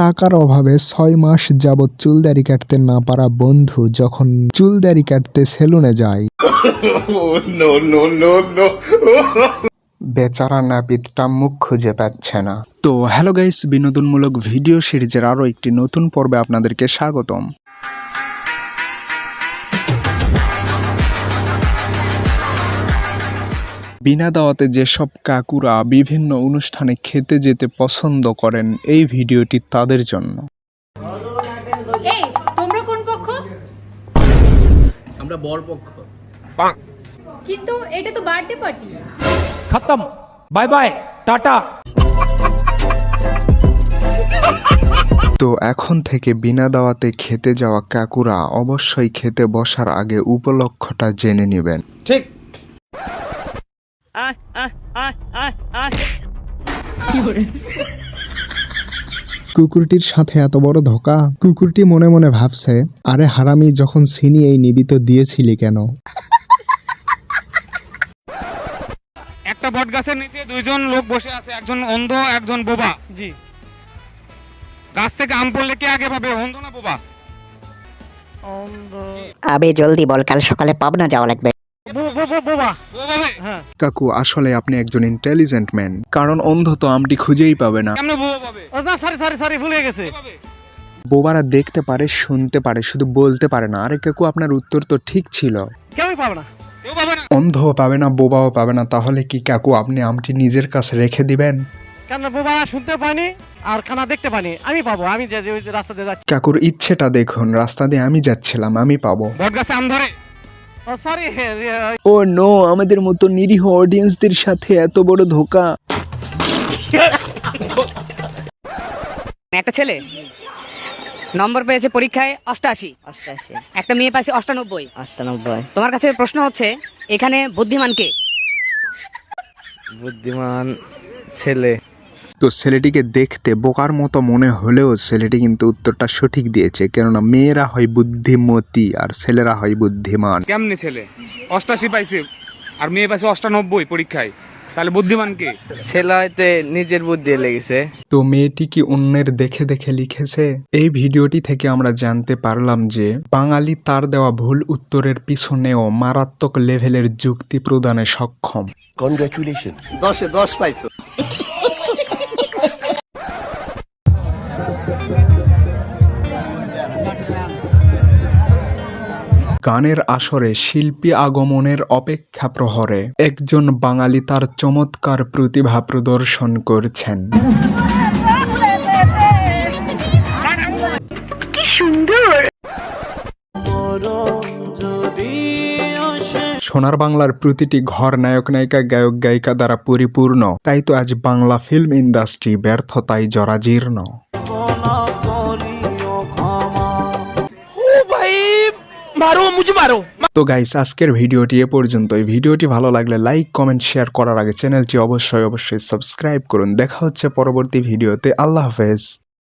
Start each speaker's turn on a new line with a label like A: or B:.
A: টাকার অভাবে 6 মাস যাবৎ চুল দাড়ি কাটতে না পারা বন্ধু যখন চুল দাড়ি কাটতে সেলুনে যায়, বেচারা নাপিতটা মুখ খুঁজে পাচ্ছে না। তো হ্যালো গাইস, বিনোদনমূলক ভিডিও সিরিজের আরো একটি নতুন পর্বে আপনাদেরকে স্বাগতম। বিনা দাওয়াতে যেসব কাকুরা বিভিন্ন অনুষ্ঠানে খেতে যেতে পছন্দ করেন, এই ভিডিওটি তাদের জন্য।
B: এই তোমরা কোন পক্ষ?
C: আমরা বর পক্ষ।
B: কিন্তু এটা তো বার্থডে পার্টি।
D: খতম, বাই বাই, টাটা।
A: তো এখন থেকে বিনা দাওয়াতে খেতে যাওয়া কাকুরা অবশ্যই খেতে বসার আগে উপলক্ষটা জেনে নেবেন।
D: ঠিক।
A: কুকুরটির সাথে এত বড় ধোকা। কুকুরটি মনে মনে ভাবছে, আরে হারামি, যখন চিনি এই নিবিত দিয়েছিলি কেন?
E: একটা বট গাছের নিচে দুইজন লোক বসে আছে, একজন অন্ধ একজন বোবা। জি। গাছ থেকে আম পড়লে কে আগে পাবে, অন্ধ না বোবা?
F: আবে জলদি বল, কাল সকালে পাবনা যাওয়া লাগবে।
A: কাকু, আসলে আপনি একজন ইন্টেলিজেন্ট ম্যান, কারণ অন্ধ তো আমটি খুঁজেই পাবে না।
E: কেমনে বোবা পাবে?
D: সরি ভুলে গেছে।
A: বোবারা দেখতে পারে, শুনতে পারে, শুধু বলতে পারে না। আরে কাকু, আপনার উত্তর তো ঠিক ছিল।
D: কেউই পাবে না।
E: কেউ পাবে না।
A: অন্ধও পাবে না, বোবাও পাবে না। তাহলে কি কাকু আপনি আমটি নিজের কাছে রেখে দিবেন?
D: কেন বোবা শুনতে পাইনি আর খানা দেখতে পাইনি, আমি পাবো। আমি যে রাস্তা দিয়ে যাচ্ছি।
A: কাকুর ইচ্ছেটা দেখুন, রাস্তা দিয়ে আমি যাচ্ছিলাম, আমি পাবো।
E: বট গাছে আম ধরে।
D: ও সরি।
A: ও নো, আমাদের মতো নিরীহ অডিয়েন্সদের সাথে এত বড় ধোকা।
G: একটা ছেলে নম্বর পেয়েছে পরীক্ষায় 88। একটা মেয়ে পাইছে 98। তোমার কাছে প্রশ্ন হচ্ছে, এখানে বুদ্ধিমান কে?
C: বুদ্ধিমান ছেলে।
A: তো ছেলেটিকে দেখতে বোকার মতো মনে হলেও ছেলেটি কিন্তু উত্তরটা সঠিক দিয়েছে, কেননা মেয়েরা হয় বুদ্ধিমতী আর ছেলেরা হয় বুদ্ধিমান।
E: কেমনে ছেলে 88 পাইছে আর মেয়ে পাইছে 98 পরীক্ষায়, তাহলে বুদ্ধিমান কে?
C: ছেলে হয়তো নিজের বুদ্ধি লেগেছে।
A: তো মেয়েটি কি অন্যের দেখে দেখে লিখেছে? এই ভিডিওটি থেকে আমরা জানতে পারলাম যে বাঙালি তার দেওয়া ভুল উত্তরের পিছনেও মারাত্মক লেভেলের যুক্তি প্রদানে সক্ষম।
H: কনগ্রাচুলেশন।
C: 10-এ 10 পাইছো।
A: গানের আসরে শিল্পী আগমনের অপেক্ষা প্রহরে একজন বাঙালি তার চমৎকার প্রতিভা প্রদর্শন করছেন। সোনার বাংলার প্রতিটি ঘর নায়ক নায়িকা গায়ক গায়িকা দ্বারা পরিপূর্ণ, তাই তো আজ বাংলা ফিল্ম ইন্ডাস্ট্রি ব্যর্থতায় জরাজীর্ণ। তো গাইস, আজকের ভিডিওটি এ পর্যন্তই। ভিডিওটি ভালো লাগলে লাইক, কমেন্ট, শেয়ার করার আগে চ্যানেলটি অবশ্যই সাবস্ক্রাইব করুন। দেখা হচ্ছে পরবর্তী ভিডিওতে। আল্লাহ হাফেজ।